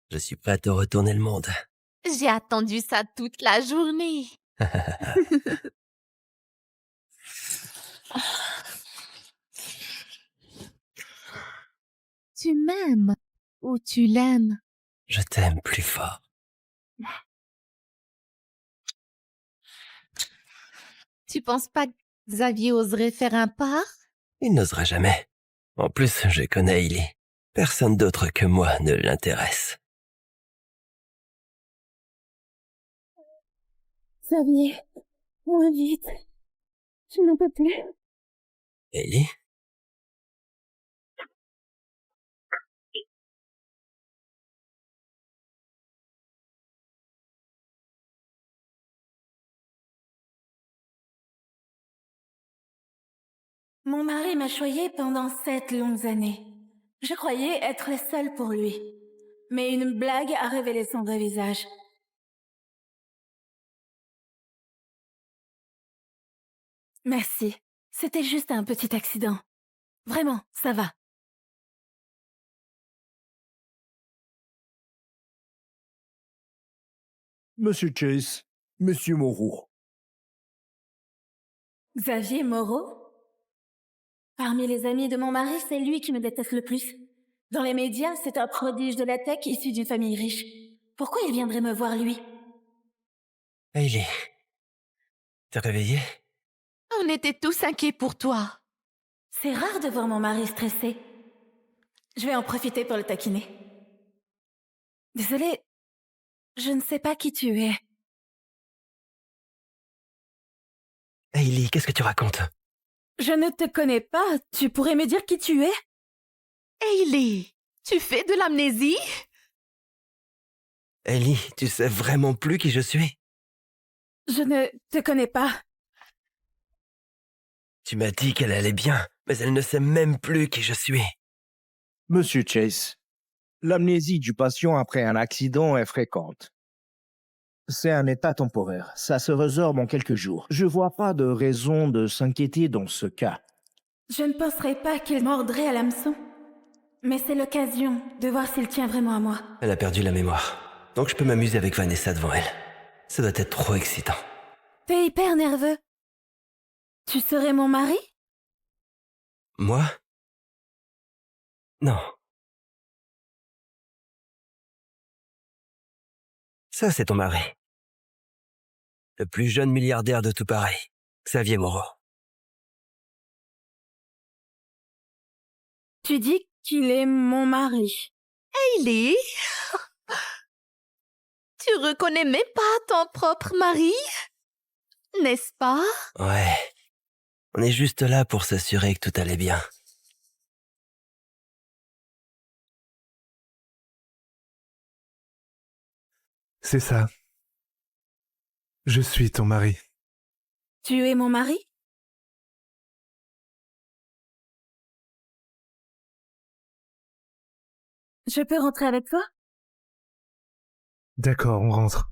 Je suis prêt à te retourner le monde. J'ai attendu ça toute la journée. Tu m'aimes ou tu l'aimes? Je t'aime plus fort. Tu penses pas que Xavier oserait faire un pas? Il n'osera jamais. En plus, je connais Hailey. Personne d'autre que moi ne l'intéresse. Xavier, moins vite. Je n'en peux plus. Hailey? Mon mari m'a choyée pendant 7 longues années. Je croyais être la seule pour lui. Mais une blague a révélé son vrai visage. Merci. C'était juste un petit accident. Vraiment, ça va. Monsieur Chase, Monsieur Moreau. Xavier Moreau? Parmi les amis de mon mari, c'est lui qui me déteste le plus. Dans les médias, c'est un prodige de la tech issu d'une famille riche. Pourquoi il viendrait me voir, lui? Hailey. T'es réveillée? On était tous inquiets pour toi. C'est rare de voir mon mari stressé. Je vais en profiter pour le taquiner. Désolée, je ne sais pas qui tu es. Hailey, qu'est-ce que tu racontes? Je ne te connais pas. Tu pourrais me dire qui tu es? Hailey, tu fais de l'amnésie? Hailey, tu sais vraiment plus qui je suis? Je ne te connais pas. Tu m'as dit qu'elle allait bien, mais elle ne sait même plus qui je suis. Monsieur Chase, l'amnésie du patient après un accident est fréquente. C'est un état temporaire. Ça se résorbe en quelques jours. Je vois pas de raison de s'inquiéter dans ce cas. Je ne penserais pas qu'il mordrait à l'hameçon. Mais c'est l'occasion de voir s'il tient vraiment à moi. Elle a perdu la mémoire, donc je peux m'amuser avec Vanessa devant elle. Ça doit être trop excitant. T'es hyper nerveux. Tu serais mon mari? Moi? Non. Ça, c'est ton mari. Le plus jeune milliardaire de tout Paris, Xavier Moreau. Tu dis qu'il est mon mari. Hailey? Tu reconnais même pas ton propre mari? N'est-ce pas? Ouais. On est juste là pour s'assurer que tout allait bien. C'est ça. Je suis ton mari. Tu es mon mari? Je peux rentrer avec toi? D'accord, on rentre.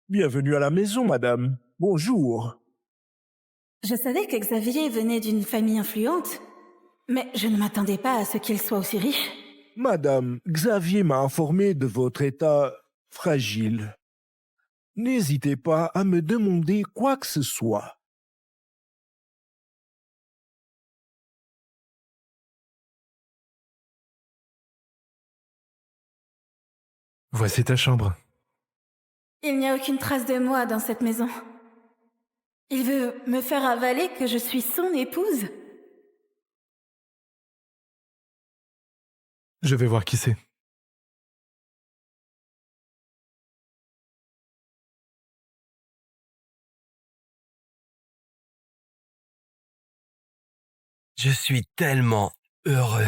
Bienvenue à la maison, madame. Bonjour. Je savais que Xavier venait d'une famille influente, mais je ne m'attendais pas à ce qu'il soit aussi riche. Madame, Xavier m'a informé de votre état fragile. N'hésitez pas à me demander quoi que ce soit. Voici ta chambre. Il n'y a aucune trace de moi dans cette maison. Il veut me faire avaler que je suis son épouse. Je vais voir qui c'est. Je suis tellement heureux.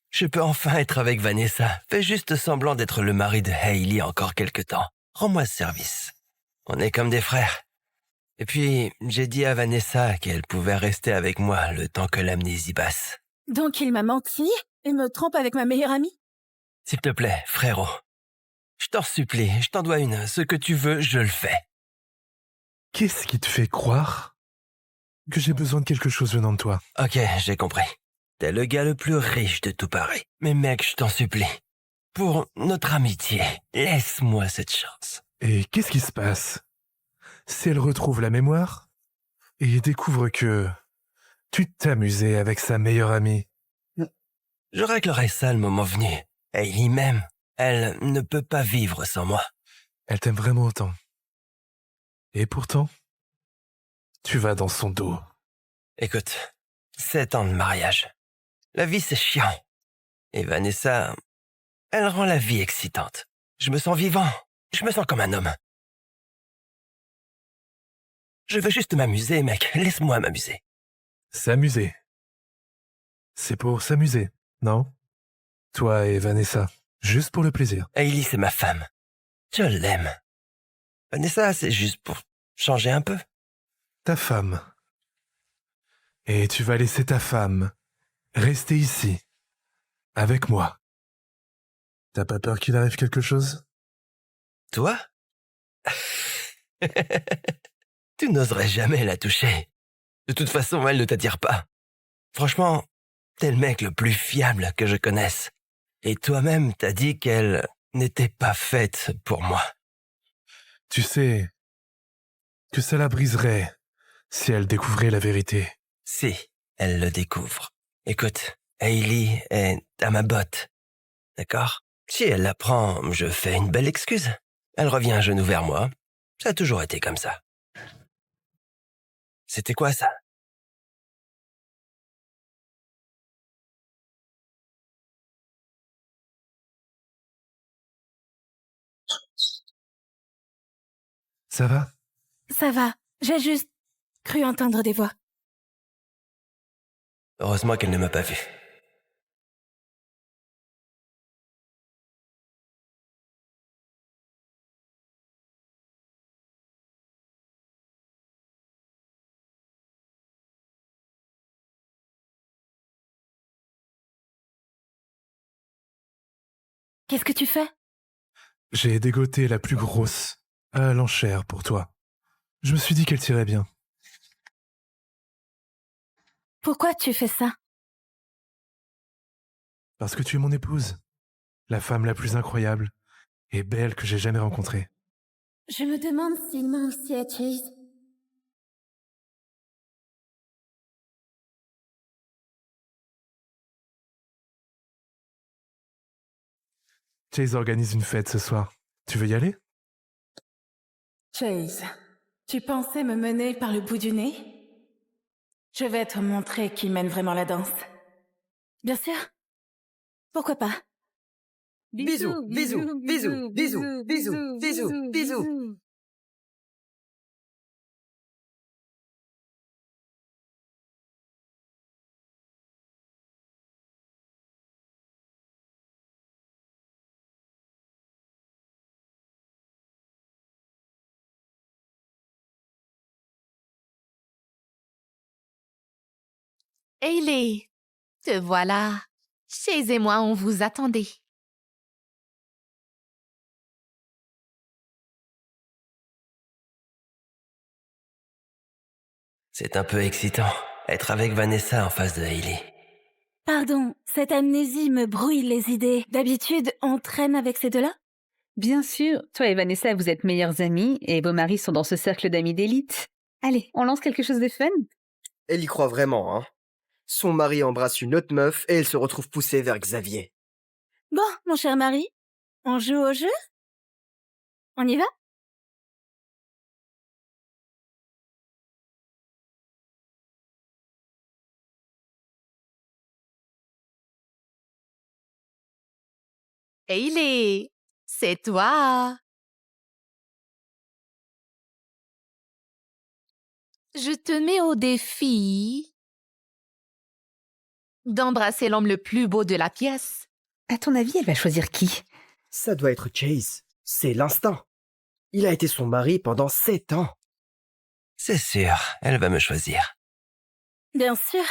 Je peux enfin être avec Vanessa. Fais juste semblant d'être le mari de Hailey encore quelque temps. Rends-moi ce service. On est comme des frères. Et puis, j'ai dit à Vanessa qu'elle pouvait rester avec moi le temps que l'amnésie passe. Donc il m'a menti et me trompe avec ma meilleure amie? S'il te plaît, frérot. Je t'en supplie, je t'en dois une. Ce que tu veux, je le fais. Qu'est-ce qui te fait croire que j'ai besoin de quelque chose venant de toi? Ok, j'ai compris. T'es le gars le plus riche de tout Paris. Mais mec, je t'en supplie. Pour notre amitié, laisse-moi cette chance. Et qu'est-ce qui se passe si elle retrouve la mémoire et découvre que tu t'amusais avec sa meilleure amie? Je réglerai ça le moment venu. Hailey même, elle ne peut pas vivre sans moi. Elle t'aime vraiment autant. Et pourtant, tu vas dans son dos. Écoute, 7 ans de mariage. La vie, c'est chiant. Et Vanessa, elle rend la vie excitante. Je me sens vivant. Je me sens comme un homme. Je veux juste m'amuser, mec. Laisse-moi m'amuser. S'amuser. C'est pour s'amuser, non? Toi et Vanessa, juste pour le plaisir. Hailey, c'est ma femme. Je l'aime. Vanessa, c'est juste pour changer un peu. Ta femme. Et tu vas laisser ta femme rester ici, avec moi. T'as pas peur qu'il arrive quelque chose? Toi? Tu n'oserais jamais la toucher. De toute façon, elle ne t'attire pas. Franchement, t'es le mec le plus fiable que je connaisse. Et toi-même t'as dit qu'elle n'était pas faite pour moi. Tu sais que ça la briserait si elle découvrait la vérité. Si, elle le découvre. Écoute, Hailey est à ma botte. D'accord? Si elle l'apprend, je fais une belle excuse. Elle revient à genoux vers moi. Ça a toujours été comme ça. C'était quoi ça? Ça va? Ça va, j'ai juste cru entendre des voix. Heureusement qu'elle ne m'a pas vu. Qu'est-ce que tu fais? J'ai dégoté la plus grosse à l'enchère pour toi. Je me suis dit qu'elle t'irait bien. Pourquoi tu fais ça? Parce que tu es mon épouse. La femme la plus incroyable et belle que j'ai jamais rencontrée. Je me demande s'il ment aussi à Chase. Chase organise une fête ce soir. Tu veux y aller? Chase, tu pensais me mener par le bout du nez? Je vais te montrer qui mène vraiment la danse. Bien sûr. Pourquoi pas? Bisous, bisous, bisous, bisous, bisous, bisous, bisous. Hailey, te voilà. Chase et moi, on vous attendait. C'est un peu excitant, être avec Vanessa en face de Hailey. Pardon, cette amnésie me brouille les idées. D'habitude, on traîne avec ces deux-là? Bien sûr, toi et Vanessa, vous êtes meilleures amies et vos maris sont dans ce cercle d'amis d'élite. Allez, on lance quelque chose de fun? Elle y croit vraiment, hein. Son mari embrasse une autre meuf et elle se retrouve poussée vers Xavier. Bon, mon cher mari, on joue au jeu? On y va? Hailey, c'est toi. Je te mets au défi d'embrasser l'homme le plus beau de la pièce. À ton avis, elle va choisir qui? Ça doit être Chase. C'est l'instinct. Il a été son mari pendant 7 ans. C'est sûr, elle va me choisir. Bien sûr.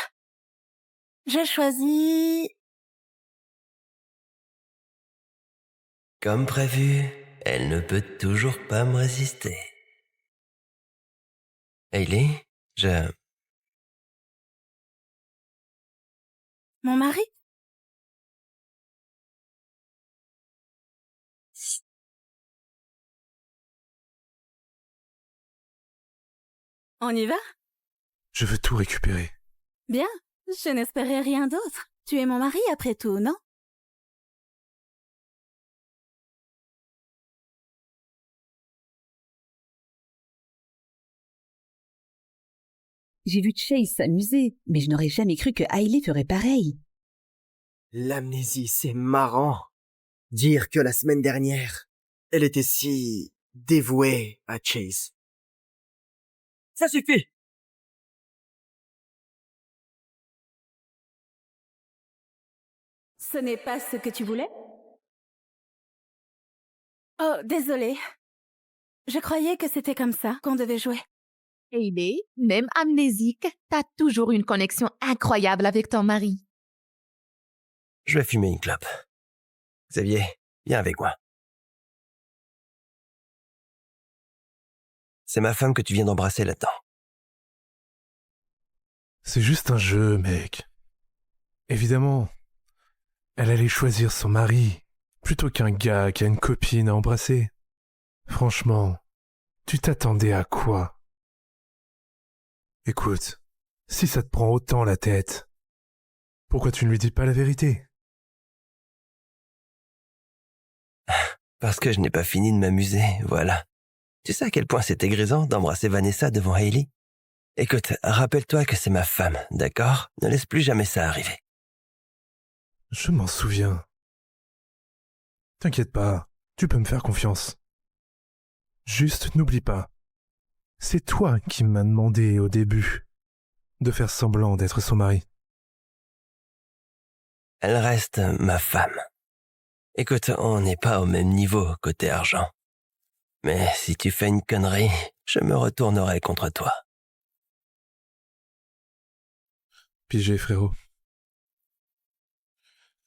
Je choisis... Comme prévu, elle ne peut toujours pas me résister. Hailey, Mon mari? On y va? Je veux tout récupérer. Bien, je n'espérais rien d'autre. Tu es mon mari après tout, non? J'ai vu Chase s'amuser, mais je n'aurais jamais cru que Hailey ferait pareil. L'amnésie, c'est marrant. Dire que la semaine dernière, elle était si dévouée à Chase. Ça suffit! Ce n'est pas ce que tu voulais? Oh, désolée. Je croyais que c'était comme ça qu'on devait jouer. Hailey, même amnésique, t'as toujours une connexion incroyable avec ton mari. je vais fumer une clope. Xavier, viens avec moi. C'est ma femme que tu viens d'embrasser là-dedans. C'est juste un jeu, mec. Évidemment, elle allait choisir son mari plutôt qu'un gars qui a une copine à embrasser. Franchement, tu t'attendais à quoi? Écoute, si ça te prend autant la tête, pourquoi tu ne lui dis pas la vérité? Parce que je n'ai pas fini de m'amuser, voilà. Tu sais à quel point c'était grisant d'embrasser Vanessa devant Hailey? Écoute, rappelle-toi que c'est ma femme, d'accord? Ne laisse plus jamais ça arriver. Je m'en souviens. T'inquiète pas, tu peux me faire confiance. Juste n'oublie pas, c'est toi qui m'as demandé au début de faire semblant d'être son mari. Elle reste ma femme. Écoute, on n'est pas au même niveau côté argent. Mais si tu fais une connerie, je me retournerai contre toi. Pigé, frérot.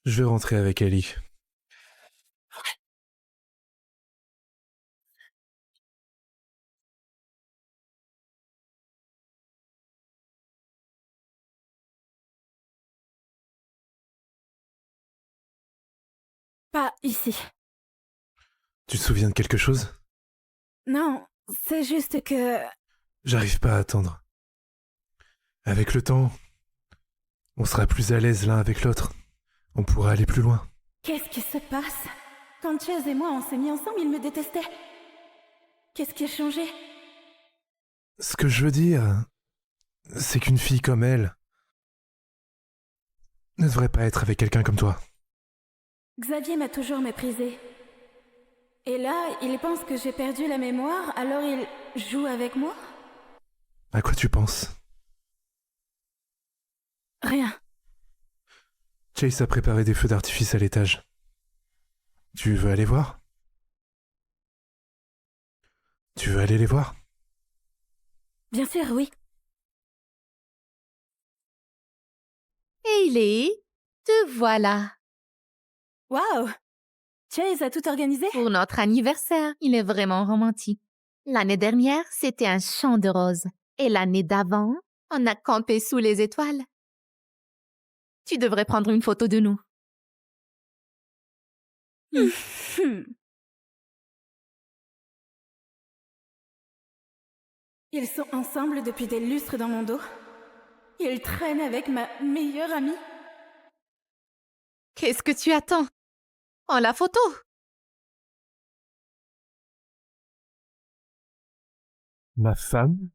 Je vais rentrer avec Ellie. Pas ici. Tu te souviens de quelque chose? Non, c'est juste que... J'arrive pas à attendre. Avec le temps, on sera plus à l'aise l'un avec l'autre. On pourra aller plus loin. Qu'est-ce qui se passe? Quand Chase et moi on s'est mis ensemble, il me détestait. Qu'est-ce qui a changé? Ce que je veux dire, c'est qu'une fille comme elle ne devrait pas être avec quelqu'un comme toi. Xavier m'a toujours méprisée. Et là, il pense que j'ai perdu la mémoire, alors il joue avec moi? À quoi tu penses? Rien. Chase a préparé des feux d'artifice à l'étage. Tu veux aller voir? Tu veux aller les voir? Bien sûr, oui. Hailey, te voilà. Waouh! Chase a tout organisé? Pour notre anniversaire, il est vraiment romantique. L'année dernière, c'était un champ de roses. Et l'année d'avant, on a campé sous les étoiles. Tu devrais prendre une photo de nous. Ils sont ensemble depuis des lustres dans mon dos. Ils traînent avec ma meilleure amie. Qu'est-ce que tu attends? Prends la photo. Ma femme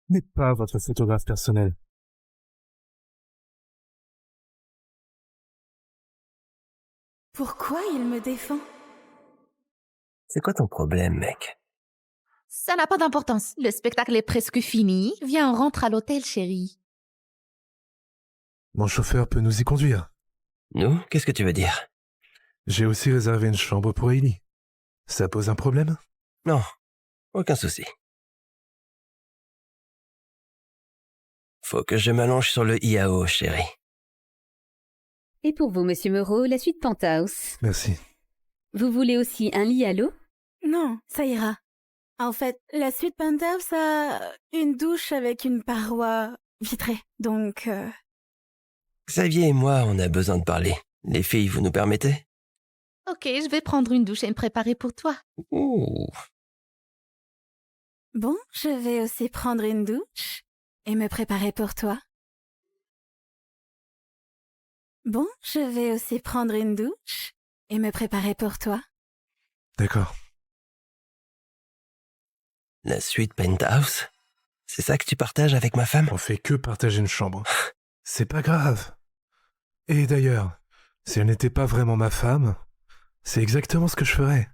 n'est pas votre photographe personnel. Pourquoi il me défend? C'est quoi ton problème, mec? Ça n'a pas d'importance. Le spectacle est presque fini. Viens, on rentre à l'hôtel, chérie. Mon chauffeur peut nous y conduire. Nous? Qu'est-ce que tu veux dire? J'ai aussi réservé une chambre pour Hailey. Ça pose un problème? Non, aucun souci. Faut que je m'allonge sur le IAO, chérie. Et pour vous, Monsieur Moreau, la suite penthouse. Merci. Vous voulez aussi un lit à l'eau? Non, ça ira. En fait, la suite penthouse a une douche avec une paroi vitrée. Donc, Xavier et moi, on a besoin de parler. Les filles, vous nous permettez? Ok, je vais prendre une douche et me préparer pour toi. Ouh. bon, je vais aussi prendre une douche et me préparer pour toi. Bon, je vais aussi prendre une douche et me préparer pour toi. D'accord. La suite penthouse? C'est ça que tu partages avec ma femme? On fait que partager une chambre. C'est pas grave. Et d'ailleurs, si elle n'était pas vraiment ma femme, c'est exactement ce que je ferais.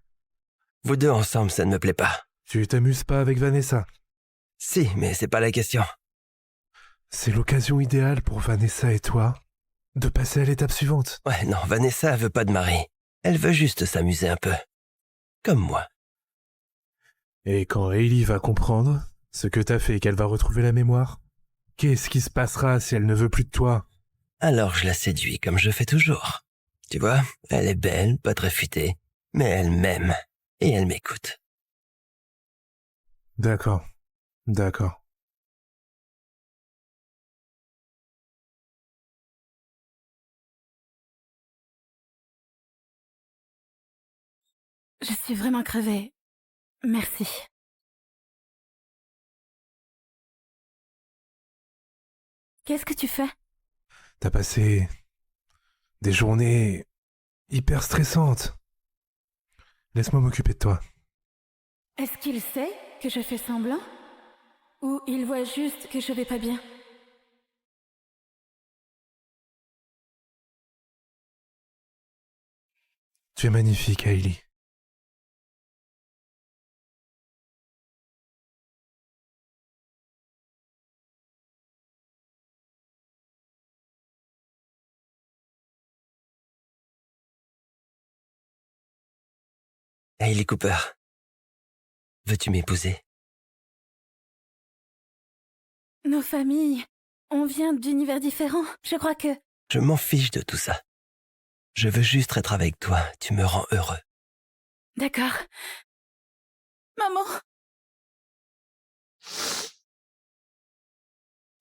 Vous deux ensemble, ça ne me plaît pas. Tu t'amuses pas avec Vanessa? Si, mais c'est pas la question. C'est l'occasion idéale pour Vanessa et toi de passer à l'étape suivante. Ouais, non, Vanessa veut pas de mari. Elle veut juste s'amuser un peu. Comme moi. Et quand Hailey va comprendre ce que t'as fait et qu'elle va retrouver la mémoire, qu'est-ce qui se passera si elle ne veut plus de toi? Alors je la séduis comme je fais toujours. Tu vois, elle est belle, pas très futée, mais elle m'aime. Et elle m'écoute. D'accord. D'accord. Je suis vraiment crevée. Merci. Qu'est-ce que tu fais? T'as passé des journées hyper stressantes. Laisse-moi m'occuper de toi. Est-ce qu'il sait que je fais semblant? Ou il voit juste que je vais pas bien? Tu es magnifique, Hailey. Hailey Cooper, veux-tu m'épouser? Nos familles, on vient d'univers différents. Je crois que... Je m'en fiche de tout ça. Je veux juste être avec toi, tu me rends heureux. D'accord. Maman!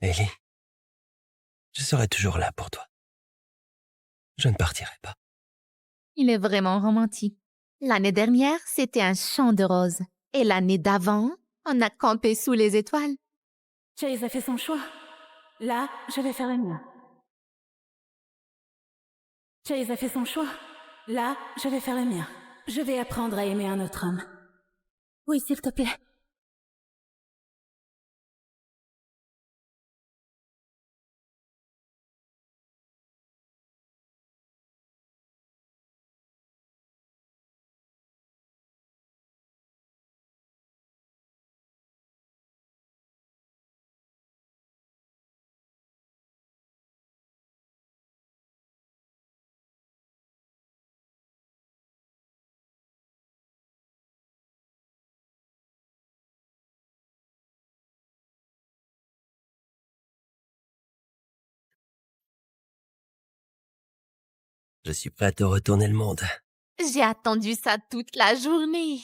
Hailey, je serai toujours là pour toi. Je ne partirai pas. Il est vraiment romantique. L'année dernière, c'était un champ de roses. Et l'année d'avant, on a campé sous les étoiles. Chase a fait son choix. Là, je vais faire le mien. Chase a fait son choix. Là, je vais faire le mien. Je vais apprendre à aimer un autre homme. Oui, s'il te plaît. Je suis prêt à te retourner le monde. J'ai attendu ça toute la journée.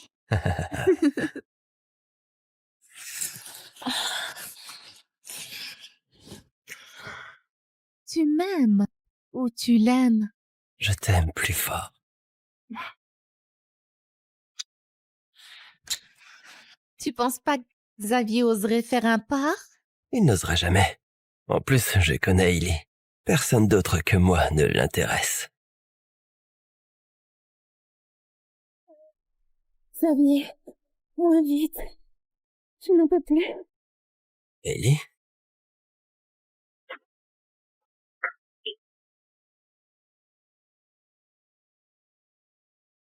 Tu m'aimes ou tu l'aimes? Je t'aime plus fort. Tu penses pas que Xavier oserait faire un pas? Il n'osera jamais. En plus, je connais Hailey. Personne d'autre que moi ne l'intéresse. Xavier, moins vite. Je n'en peux plus. Hailey?